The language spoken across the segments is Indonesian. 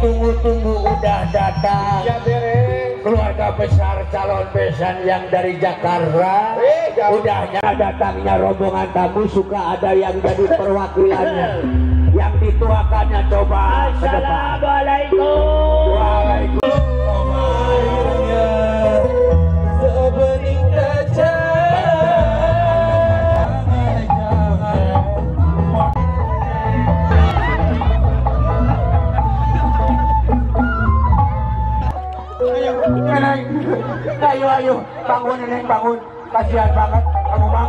ditunggu-tunggu udah datang. Ya beres. Keluarga besar calon besan yang dari Jakarta. Udahnya datangnya rombongan tamu, suka ada yang jadi perwakilannya. Yang dituakannya coba ke depan. Assalamualaikum. Waalaikumsalam. Sebening kaca. Ayo bangun Neneng, bangun, kasihan banget kamu mah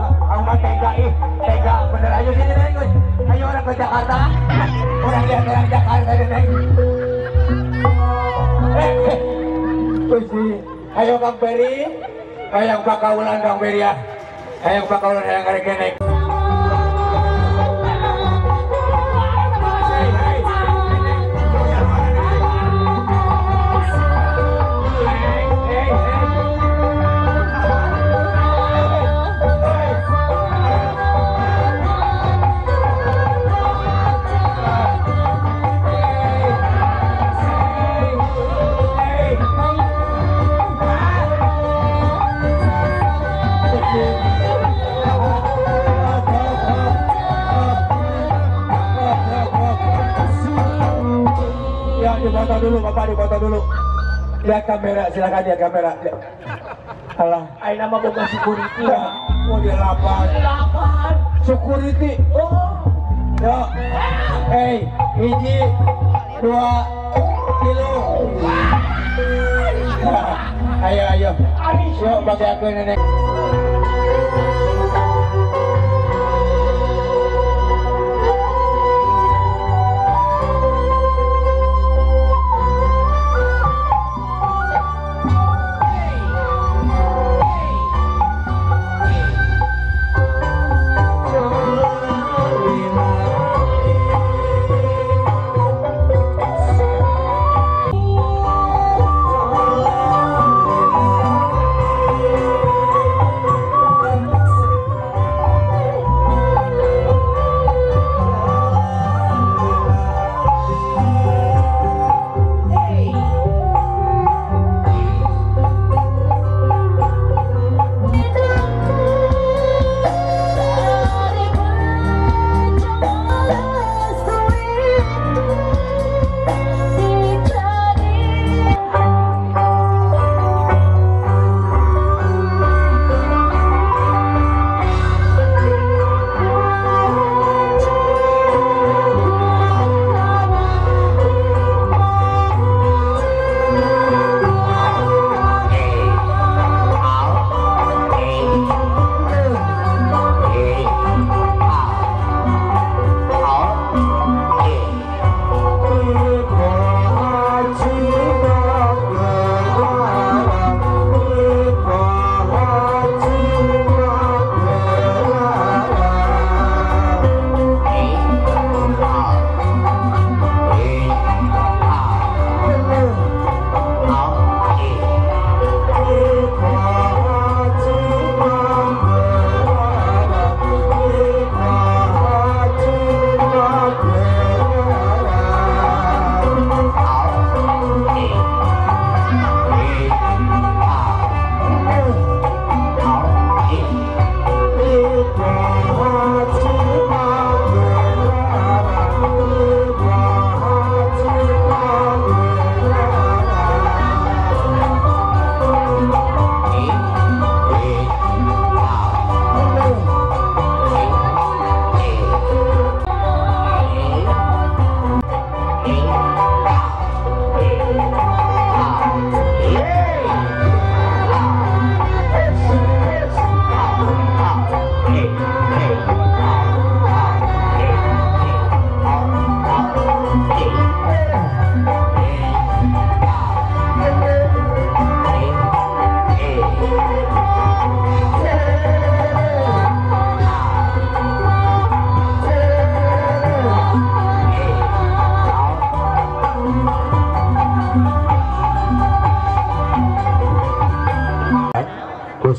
tega bener. Ayo sini Neneng, ayo orang ke Jakarta, orang lihat orang Jakarta Neneng. Ayo Kang Peri, ayo pakaulan Kang Peri ya, ayo pakaulan yang ngarek Neneng. Foto dulu, Bapak dipoto dulu. Lihat kamera, silakan lihat kamera. Alah, Ayo nama bukan security ya. mau dia lapar. Delapan. Security. Oh. Yo. Hiji 2 kilo. Ayo. Yuk bagi aku Nenek.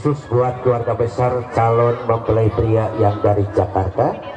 khusus buat keluarga besar calon mempelai pria yang dari Jakarta.